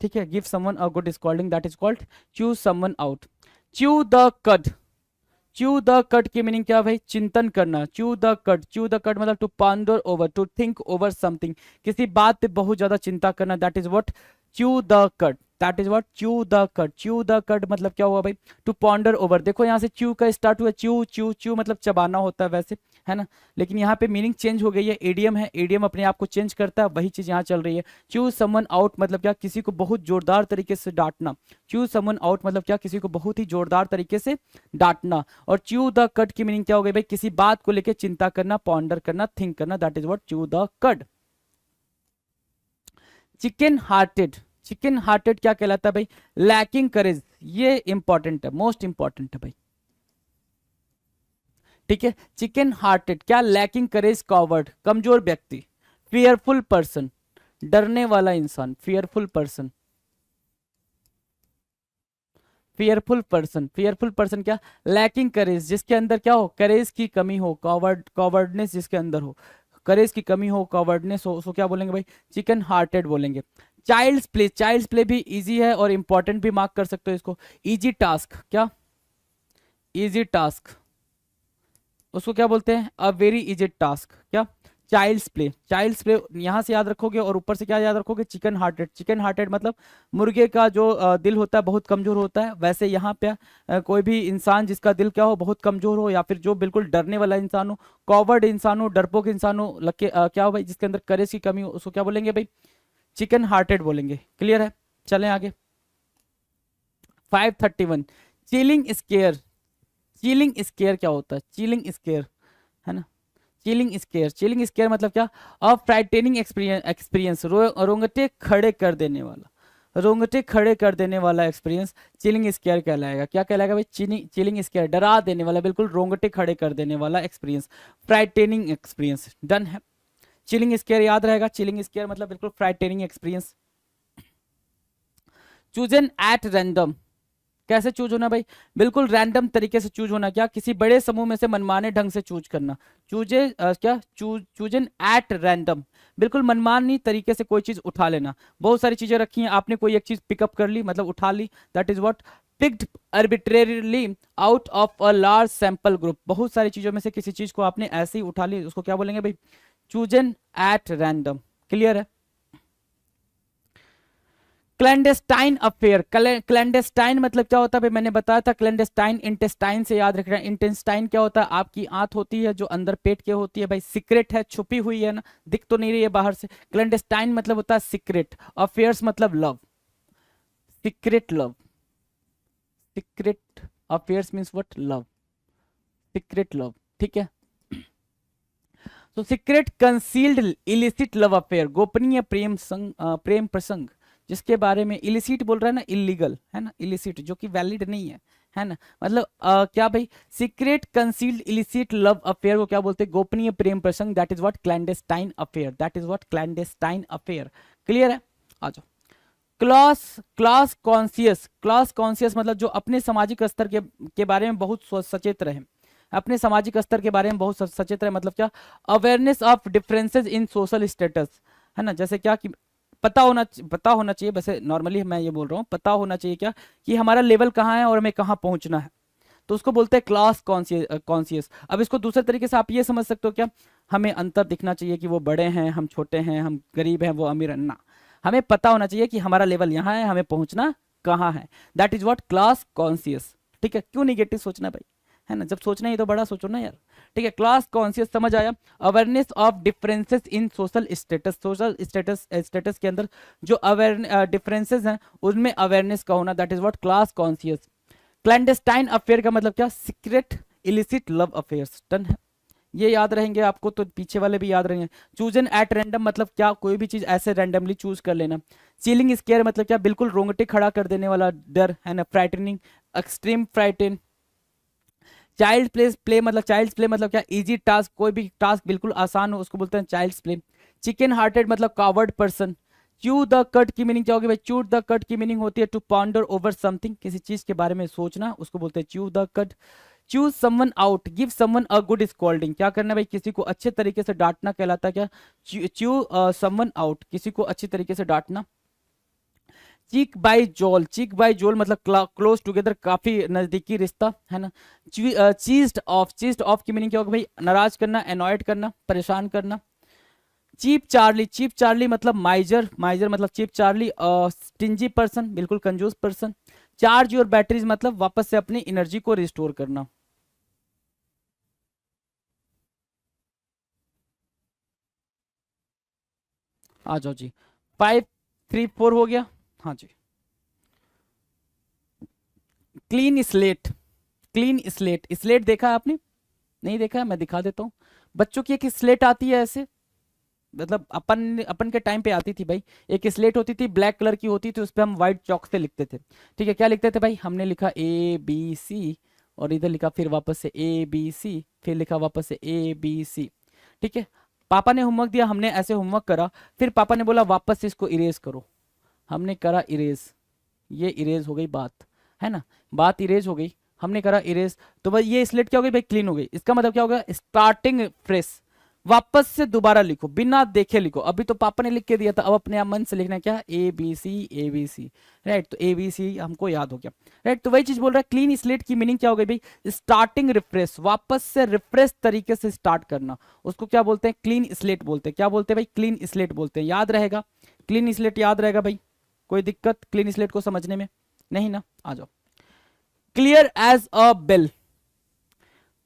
ठीक है, give someone a good scolding, that is called chew someone out. Chew the cud, chew the cud की मीनिंग क्या भाई? चिंतन करना। Chew the cud, chew the cud मतलब to ponder over, to think over something, किसी बात पे बहुत ज्यादा चिंता करना, that is what chew the cud, that is what chew the cud. Chew the cud मतलब क्या हुआ भाई? To ponder over. देखो यहाँ से च्यू का स्टार्ट हुआ, च्यू च्यू च्यू मतलब चबाना होता है वैसे, है ना, लेकिन यहाँ पे मीनिंग चेंज हो गई है, एडियम है, एडियम अपने आप को चेंज करता है, वही चीज यहाँ चल रही है। च्यू समवन आउट मतलब क्या? किसी को बहुत जोरदार तरीके से डांटना। च्यू समवन आउट मतलब क्या? किसी को बहुत ही जोरदार तरीके से डांटना। और च्यू द कट की मीनिंग क्या हो गई भाई? किसी बात को लेकर चिंता करना, पॉन्डर करना, थिंक करना, that is what chew the cut. Chicken hearted, chicken hearted क्या कहलाता है भाई? लैकिंग करेज, ये इंपॉर्टेंट है, मोस्ट इंपॉर्टेंट है भाई, ठीक है। चिकन हार्टेड क्या? लैकिंग करेज, कॉवर्ड, कमजोर व्यक्ति। फियरफुल पर्सन, डरने वाला इंसान, fearful person, fearful person, fearful person क्या? लैकिंग करेज, जिसके अंदर क्या हो? करेज की कमी हो, कॉवर्डनेस जिसके अंदर हो, करेज की कमी हो, कॉवर्डनेस हो, उसको क्या बोलेंगे भाई? चिकन हार्टेड बोलेंगे। चाइल्ड्स प्ले, चाइल्ड्स प्ले भी इजी है और इंपॉर्टेंट भी मार्क कर सकते हो इसको। इजी टास्क, क्या? इजी टास्क, उसको क्या बोलते हैं? अ वेरी इजी टास्क, क्या? चाइल्ड्स प्ले, चाइल्ड्स प्ले यहां से याद रखोगे और ऊपर से क्या याद रखोगे? चिकन हार्टेड, चिकन हार्टेड मतलब मुर्गे का जो दिल होता है बहुत कमजोर होता है, वैसे यहाँ पे कोई भी इंसान जिसका दिल क्या हो? बहुत कमजोर हो, या फिर जो बिल्कुल डरने वाला इंसान हो, कॉवर्ड इंसान हो, डरपोक इंसान हो, लगे क्या हो भाई? जिसके अंदर करेज की कमी हो, उसको क्या बोलेंगे भाई? चिकन हार्टेड बोलेंगे। क्लियर है? चलें आगे। 531, चिलिंग स्केयर, चिलिंग स्केयर क्या होता है? चिलिंग स्केयर, है ना, चिलिंग स्केयर, चिलिंग स्केयर मतलब क्या? अ फ्राइटेनिंग एक्सपीरियंस, रोंगटे खड़े कर देने वाला, रोंगटे खड़े कर देने वाला एक्सपीरियंस चिलिंग स्केयर कहलाएगा। क्या कहलाएगा भाई? चिलिंग स्केयर, डरा देने वाला, बिल्कुल रोंगटे खड़े कर देने वाला एक्सपीरियंस, फ्राइटेनिंग एक्सपीरियंस। डन है, चिलिंग स्केयर याद रहेगा। चिलिंग स्केयर मतलब बिल्कुल फ्राइटेनिंग एक्सपीरियंस। चूजन एट रैंडम, कैसे चूज होना भाई? बिल्कुल रैंडम तरीके से चूज होना। क्या? किसी बड़े समूह में से मनमाने ढंग से चूज करना। क्या? चूजन एट रैंडम, बिल्कुल मनमानी तरीके से कोई चीज उठा लेना। बहुत सारी चीजें रखी हैं, आपने कोई एक चीज पिकअप कर ली, मतलब उठा ली, that is what picked arbitrarily out of a large sample group. बहुत सारी चीजों में से किसी चीज को आपने ऐसे ही उठा ली, उसको क्या बोलेंगे भाई? Chosen at random. क्लियर है? क्लैंडेस्टाइन अफेयर, क्लैंडेस्टाइन मतलब क्या होता है भाई? मैंने बताया था क्लैंडेस्टाइन इंटेस्टाइन से याद रखना। इंटेस्टाइन क्या होता है? आपकी आंत होती है जो अंदर पेट के होती है भाई, सीक्रेट है, छुपी हुई है ना, दिख तो नहीं रही है बाहर से। क्लैंडेस्टाइन मतलब होता है सीक्रेट, अफेयर्स मतलब love, secret love, secret affairs means what? Love, secret love, ठीक है। तो secret concealed illicit love affair, गोपनीय प्रेम प्रसंग, जिसके बारे में इलिसिट बोल रहा है ना, इलीगल है ना, इलिसिट जो कि वैलिड नहीं है ना, मतलब क्या भाई, secret concealed illicit love affair को क्या बोलते हैं, गोपनीय प्रेम प्रसंग, that is what clandestine affair, that is what clandestine affair. Clear है, आ जाओ। क्लास कॉन्सियस मतलब जो अपने सामाजिक स्तर के बारे में बहुत सचेत रहे, अपने सामाजिक स्तर के बारे में बहुत सचेत रहे, मतलब क्या, awareness of differences in social status, है ना, जैसे क्या कि पता होना चाहिए, वैसे नॉर्मली मैं ये बोल रहा हूँ, पता होना चाहिए क्या कि हमारा लेवल कहाँ है और हमें कहाँ पहुंचना है, तो उसको बोलते हैं क्लास कॉन्सियस। अब इसको दूसरे तरीके से आप ये समझ सकते हो क्या, हमें अंतर दिखना चाहिए कि वो बड़े हैं, हम छोटे हैं, हम गरीब हैं, वो अमीर हैं, ना, हमें पता होना चाहिए कि हमारा लेवल यहाँ है, हमें पहुंचना कहाँ है, that is what class conscious. ठीक है, क्यों निगेटिव सोचना भाई, है ना, जब सोचना ही तो बड़ा सोचो ना यार। ठीक है, क्लास कॉन्सियस समझ आया। Awareness of differences in social status के अंदर जो अवेयर डिफरेंसेस हैं उनमें अवेयरनेस का होना, that is what class conscious. Clandestine affair का मतलब क्या, secret illicit love affairs. Done है, ये याद रहेंगे आपको, तो पीछे वाले भी याद रहेंगे। चूजन एट रैंडम मतलब क्या, कोई भी चीज ऐसे रैंडमली चूज कर लेना। चिलिंग स्केयर मतलब क्या, बिल्कुल रोंगटे खड़ा कर देने वाला डर, है ना, frightening, extreme frighten. Child play मतलब क्या, इजी टास्क, कोई भी टास्क बिल्कुल आसान हो उसको बोलते हैं चाइल्ड्स प्ले। चिकन हार्टेड मतलब coward person. Chew the cud की मीनिंग क्या होगी भाई, च्यू द कट की मीनिंग होती है टू पॉन्डर ओवर समथिंग, किसी चीज के बारे में सोचना, उसको बोलते हैं chew the cut. Choose someone out, give someone a good scolding, क्या करना भाई, किसी को अच्छे तरीके से डांटना कहलाता है क्या, च्यू समवन आउट, किसी को अच्छी तरीके से डांटना। चीक बाय जोल मतलब क्लोज टुगेदर, काफी नजदीकी रिश्ता, है ना। चीज्ड ऑफ की मीनिंग क्या होगा भाई, नाराज करना, एनॉयड करना, परेशान करना। चीप चार्ली मतलब माइजर मतलब चीप चार्ली। स्टिंजी पर्सन, बिल्कुल कंजूस पर्सन। चार्ज योर बैटरीज मतलब वापस से अपनी एनर्जी को रिस्टोर करना। आ जाओ जी, 5 3 4 हो गया, हाँ जी। क्लीन स्लेट देखा है आपने, नहीं देखा है, मैं दिखा देता हूँ। बच्चों की एक स्लेट आती है ऐसे, मतलब अपन के टाइम पे आती थी भाई, एक स्लेट होती थी, ब्लैक कलर की होती थी, उस पर हम व्हाइट चौक से लिखते थे। ठीक है, क्या लिखते थे भाई, हमने लिखा ABC, और इधर लिखा फिर वापस से ABC, फिर लिखा वापस से ABC। ठीक है, पापा ने होमवर्क दिया, हमने ऐसे होमवर्क करा, फिर पापा ने बोला वापस से इसको इरेज करो, हमने करा इरेज, ये इरेज हो गई बात, है ना, बात इरेज हो गई, हमने करा इरेज, तो भाई ये स्लेट क्या हो गई भाई, क्लीन हो गई। इसका मतलब क्या होगा, स्टार्टिंग फ्रेश, वापस से दोबारा लिखो, बिना देखे लिखो। अभी तो पापा ने लिख के दिया था, अब अपने आप मन से लिखना क्या, ABC, राइट, तो ABC हमको याद हो गया, राइट। तो वही चीज बोल रहा है, क्लीन स्लेट की मीनिंग क्या हो गई भाई, स्टार्टिंग रिफ्रेश, वापस से रिफ्रेश तरीके से स्टार्ट करना, उसको क्या बोलते हैं, क्लीन स्लेट बोलते हैं। क्या बोलते हैं भाई, क्लीन स्लेट बोलते हैं, याद रहेगा, क्लीन स्लेट याद रहेगा भाई, कोई दिक्कत क्लीन स्लेट को समझने में, नहीं ना, आ जाओ। Clear as a bell,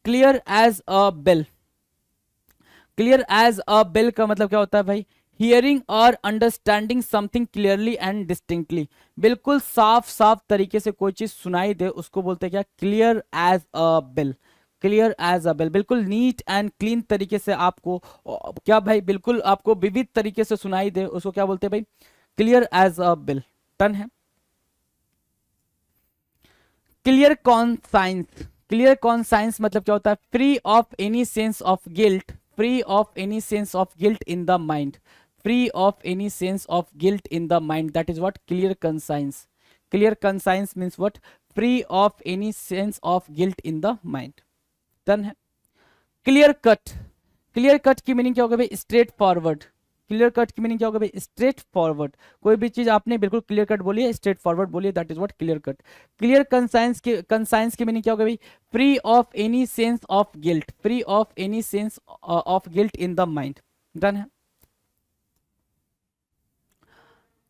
clear as a bell, clear as a bell का मतलब क्या होता है भाई, हियरिंग और understanding something clearly and distinctly, बिल्कुल साफ तरीके से कोई चीज सुनाई दे, उसको बोलते हैं क्या, clear as a bell. Clear as a bell, बिल्कुल नीट एंड क्लीन तरीके से आपको, क्या भाई, बिल्कुल आपको विविध तरीके से सुनाई दे, उसको क्या बोलते हैं भाई, clear as a bell. Done है। क्लियर कॉन्साइंस, क्लियर कॉन्साइंस मतलब क्या होता है, free of any sense of guilt, free of any sense of guilt in the mind, free of any sense of guilt in the mind, that is what clear conscience. Clear conscience means what, free of any sense of guilt in the mind. Done है। क्लियर कट, क्लियर कट की मीनिंग क्या होगा भाई, स्ट्रेट फॉरवर्ड। क्लियर कट की मीनिंग क्या होगा भाई, स्ट्रेट फॉरवर्ड, कोई भी चीज आपने बिल्कुल क्लियर कट बोली है, स्ट्रेट फॉरवर्ड बोलिए, that is what clear cut. Clear conscience की मीनिंग क्या होगा भाई, free of any sense of guilt, free of any sense of guilt in the mind. Done है।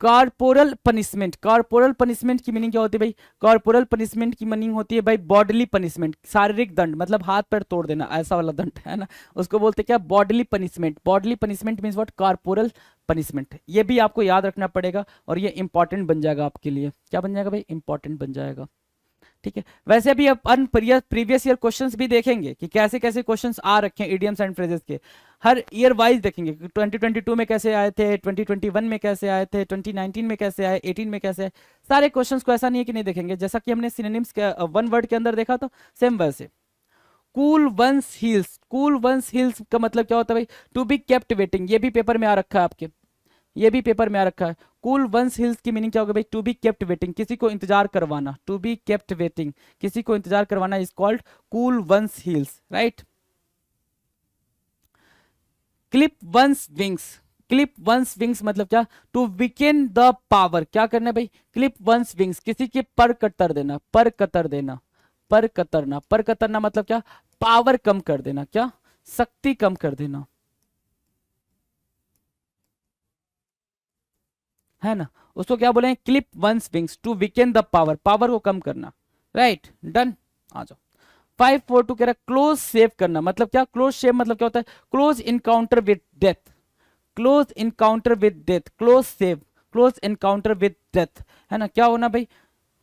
कॉर्पोरल पनिशमेंट, कॉर्पोरल पनिशमेंट की मीनिंग क्या होती है भाई, कॉर्पोरल पनिशमेंट की मीनिंग होती है भाई बॉडीली पनिशमेंट, शारीरिक दंड, मतलब हाथ पैर तोड़ देना, ऐसा वाला दंड, है ना, उसको बोलते हैं क्या, bodily punishment. Bodily punishment means what, corporal punishment. ये भी आपको याद रखना पड़ेगा, और ये इंपॉर्टेंट बन जाएगा आपके लिए, क्या बन जाएगा भाई, इंपॉर्टेंट बन जाएगा। ठीक है, वैसे भी अपन प्रीवियस ईयर क्वेश्चंस भी देखेंगे कि कैसे कैसे क्वेश्चंस आ रखे हैं इडियम्स एंड फ्रेजेस के, हर ईयर वाइज देखेंगे कि 2022 में कैसे आए थे, 2021 में कैसे आए थे, 2019 में कैसे आए, 18 में कैसे आए, सारे क्वेश्चंस को ऐसा नहीं है कि नहीं देखेंगे, जैसा कि हमने सिनोनिम्स के वन वर्ड के अंदर देखा, तो सेम वैसे। Cool one's heels, cool one's heels का मतलब क्या होता है भाई, टू बी केप्ट वेटिंग, ये भी पेपर में आ रखा है आपके, ये भी पेपर में आ रखा है। कूल वंस हिल्स की मीनिंग क्या होगा भाई, टू बी केप्ट वेटिंग, किसी को इंतजार करवाना, टू बी केप्ट वेटिंग, किसी को इंतजार करवाना is called cool one's heels, right. Clip one's wings, clip one's wings मतलब क्या, टू वीकेन द पावर, क्या करना है भाई, क्लिप वंस विंग्स, किसी के पर कतर देना, पर कतर देना, पर कतरना, पर कतरना मतलब क्या, पावर कम कर देना, क्या, शक्ति कम कर देना, है ना, उसको क्या बोलेंगे, clip one's wings, to weaken the power, power को कम करना, राइट, डन। आ जाओ 542 कह रहा है क्लोज सेव करना, मतलब क्या, क्लोज सेव मतलब क्या होता है, close encounter with death, close encounter with death, close shave, close encounter with death, है ना, क्या होना भाई,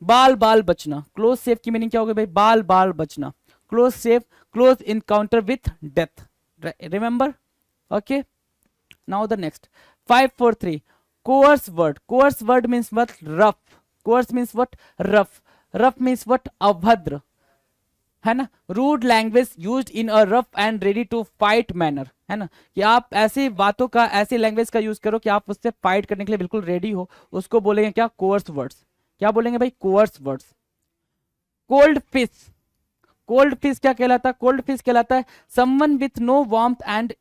बाल बाल बचना, क्लोज सेव की मीनिंग क्या होगी भाई, बाल बाल बचना, close shave, close encounter with death, remember, okay. Now the next 543 coarse word, coarse word means what, rough, coarse means what, rough, rough means what, अभद्र, है ना, rude language used in a rough and ready to fight manner, है ना, कि आप ऐसी बातों का, ऐसी लैंग्वेज का यूज करो कि आप उससे फाइट करने के लिए बिल्कुल रेडी हो, उसको बोलेंगे क्या, कोर्स वर्ड्स, क्या बोलेंगे भाई, coarse words. Cold fish, cold fish क्या कहलाता है, कोल्ड फिश कहलाता है someone with no warmth and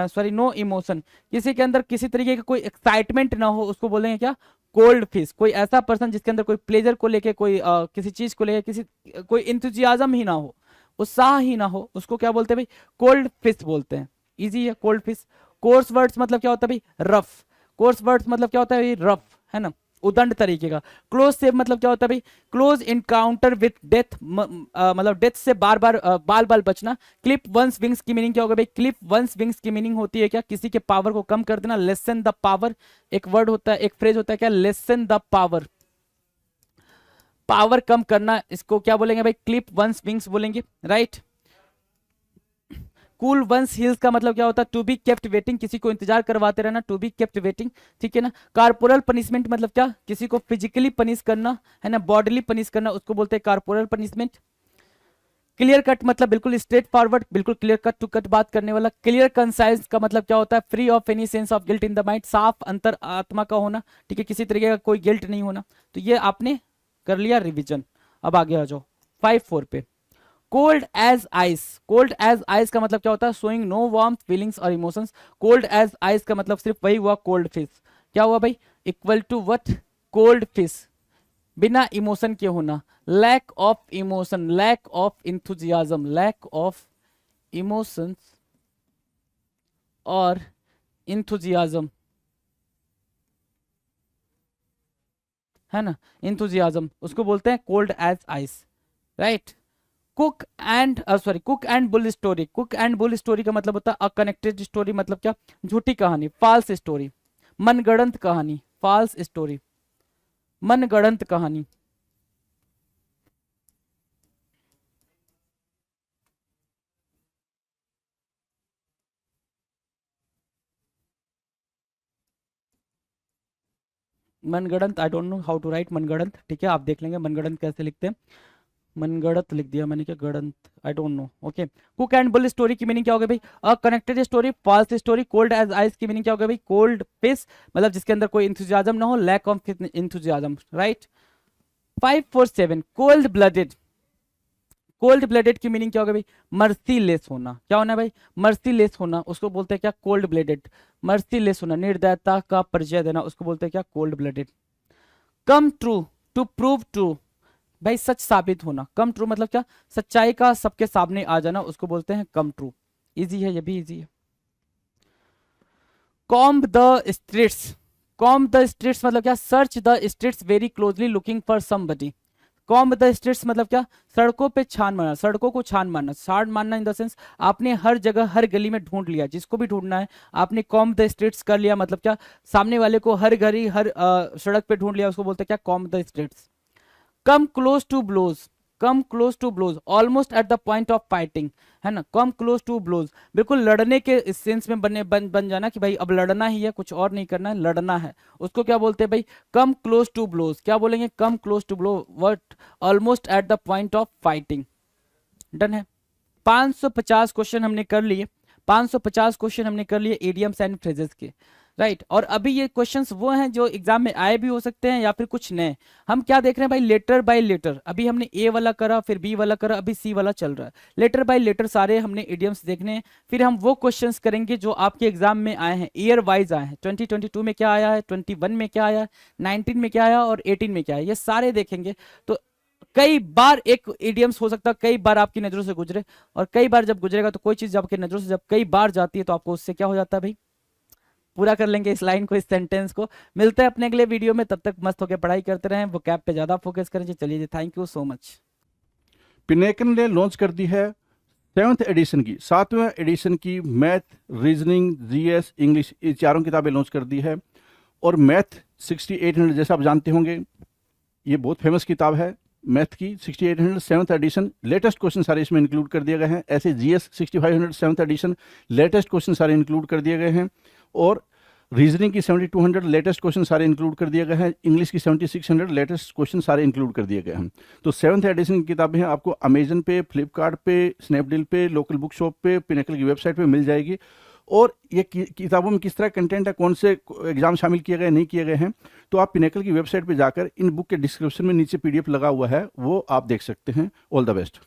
sorry no emotion, किसी के अंदर किसी तरीके का कोई एक्साइटमेंट ना हो, उसको बोलेंगे क्या, कोल्ड फिश, कोई ऐसा पर्सन जिसके अंदर कोई प्लेजर को लेके, कोई किसी चीज को लेके, किसी कोई इंथुजियाज्म ही ना हो, उत्साह ही ना हो, उसको क्या बोलते हैं भाई, कोल्ड फिश बोलते हैं, इजी है, कोल्ड फिश। कोर्स वर्ड्स मतलब क्या होता है भाई, रफ, कोर्स वर्ड्स मतलब क्या होता है भाई, रफ, है ना, उदंड तरीके का। क्लोज सेव मतलब क्या होता है भाई, क्लोज इनकाउंटर विथ डेथ, मतलब डेथ से बार बार बाल बाल बचना। क्लिप वंस विंग्स की मीनिंग क्या होगा भाई, क्लिप वंस विंग्स की मीनिंग होती है क्या, किसी के पावर को कम कर देना, लेसन द पावर, एक वर्ड होता है, एक फ्रेज होता है क्या, लेसन द पावर, पावर कम करना, इसको क्या बोलेंगे भाई, क्लिप वंस विंग्स बोलेंगे, राइट। कूल वंस हिल्स का मतलब क्या होता है, टू बी केप्ट वेटिंग, किसी को इंतजार करवाते रहना, टू बी केप्ट वेटिंग, ठीक है ना। कार्पोरल पनिशमेंट मतलब क्या, किसी को फिजिकली पनिश करना, है ना, बॉडीली पनिश करना, उसको बोलते हैं कार्पोरल पनिशमेंट। क्लियर कट मतलब बिल्कुल स्ट्रेट फॉरवर्ड, बिल्कुल क्लियर कट टू कट बात करने वाला। क्लियर कंसाइज का मतलब क्या होता है, free of any sense of guilt in the mind, साफ अंतर आत्मा का होना, ठीक है, किसी तरीके का कोई गिल्ट नहीं होना। तो ये आपने कर लिया रिविजन। अब आगे आ जाओ 5-4 पे। Cold as ice, cold as ice का मतलब क्या होता है, शोइंग नो वार्मथ फीलिंग्स और इमोशंस। कोल्ड एज आइस का मतलब सिर्फ वही हुआ, कोल्ड फिश, क्या हुआ भाई, equal to what, cold fish, बिना इमोशन के होना, lack of emotion, lack of enthusiasm, lack of emotions और इंथुजियाज्म, है ना, इंथुजियाज्म, उसको बोलते हैं cold as ice, right. Cook and sorry, cook and bull story, cook and bull story का मतलब होता है अकनेक्टेड स्टोरी, मतलब क्या, झूठी कहानी, फॉल्स स्टोरी, मनगढ़ंत कहानी, फॉल्स स्टोरी, मनगढ़ंत कहानी। मनगढ़ंत, I don't know how to write मनगढ़ंत, ठीक है, आप देख लेंगे मनगढ़ंत कैसे लिखते हैं, मनगढ़ंत लिख दिया मैंने, क्या गढ़ंत, I don't know, okay. Cock and bull story की मीनिंग क्या होगी भाई, a concocted story, false story. Cold as ice की मीनिंग क्या होगी भाई, कोल्ड फिश, मतलब जिसके अंदर कोई इंथुजियाज्म ना हो, lack of enthusiasm, right. 547 cold blooded, cold blooded की मीनिंग क्या होगा भाई, मर्सीलेस होना, क्या होना भाई, मर्सीलेस होना, उसको बोलते हैं क्या, कोल्ड ब्लडेड, मर्सीलेस होना, निर्दयता का परिचय देना, उसको बोलते हैं क्या, cold blooded. Come true, to prove true, भाई सच साबित होना, कम ट्रू मतलब क्या, सच्चाई का सबके सामने आ जाना, उसको बोलते हैं कम ट्रू, इजी है, ये भी इजी है। Comb the streets, comb the streets मतलब क्या, search the streets very closely looking for somebody. Comb the streets मतलब क्या, सड़कों पे छान मारना, सड़कों को छान मारना, छान मारना इन द सेंस आपने हर जगह हर गली में ढूंढ लिया, जिसको भी ढूंढना है आपने कॉम्ब द स्ट्रीट्स कर लिया, मतलब क्या, सामने वाले को हर घड़ी हर सड़क पे ढूंढ लिया, उसको बोलते हैं क्या, comb the streets. Come close to blows, come close to blows, almost at the point of fighting, है ना, कम क्लोज टू ब्लोज, बिल्कुल लड़ने के इस सेंस में बन जाना कि भाई अब लड़ना ही है, कुछ और नहीं करना है, लड़ना है, उसको क्या बोलते हैं भाई, कम क्लोज टू ब्लोज। क्या बोलेंगे, come close to blow, what, almost at the point of fighting. Done है। 550 क्वेश्चन हमने कर लिए, 550 क्वेश्चन हमने कर लिए इडियम्स एंड फ्रेजेस के, राइट। और अभी ये क्वेश्चंस वो हैं जो एग्जाम में आए भी हो सकते हैं या फिर कुछ नए। हम क्या देख रहे हैं भाई, लेटर बाय लेटर। अभी हमने ए वाला करा, फिर बी वाला करा, अभी सी वाला चल रहा है। लेटर बाय लेटर सारे हमने इडियम्स देखने हैं। फिर हम वो क्वेश्चंस करेंगे जो आपके एग्जाम में आए हैं, ईयर वाइज आए हैं। 2022 में क्या आया है, 21 में क्या आया है, 19 में क्या आया और 18 में क्या आया, ये सारे देखेंगे। तो कई बार एक इडियम्स हो सकता है कई बार आपकी नजरों से गुजरे, और कई बार जब गुजरेगा तो कोई चीज आपकी नजरों से जब कई बार जाती है तो आपको उससे क्या हो जाता है भाई, पूरा कर लेंगे इस लाइन को, इस सेंटेंस को। मिलते हैं अपने अगले वीडियो में, तब तक मस्त होकर पढ़ाई करते रहें, वो कैप पे ज्यादा फोकस करें। चलिए जी, थैंक यू सो मच। पिनेकन ने लॉन्च कर दी है 7th एडिशन की, 7वें एडिशन की मैथ, रीजनिंग, जीएस, इंग्लिश, ये चारों किताबें लॉन्च कर दी है। और मैथ 6800 जैसा आप जानते होंगे, ये बहुत फेमस किताब है मैथ की। 6800 7th एडिशन, लेटेस्ट क्वेश्चन सारे इसमें इंक्लूड कर दिए गए हैं। ऐसे GS 6500 7th edition, latest question सारे इंक्लूड कर दिए गए हैं। और रीजनिंग की 7200 लेटेस्ट क्वेश्चन सारे इंक्लूड कर दिए गए हैं। इंग्लिश की 7600 लेटेस्ट क्वेश्चन सारे इंक्लूड कर दिए गए हैं। तो 7th एडिशन की किताबें हैं, आपको अमेजन पे, फ्लिपकार्ट पे, स्नैपडील पे, लोकल बुक शॉप पे, पिनेकल की वेबसाइट पे मिल जाएगी। और ये किताबों में किस तरह कंटेंट है, कौन से एग्जाम शामिल किए गए नहीं किए गए हैं, तो आप पिनेकल की वेबसाइट पे जाकर इन बुक के डिस्क्रिप्शन में नीचे पीडीएफ लगा हुआ है, वो आप देख सकते हैं। All the best.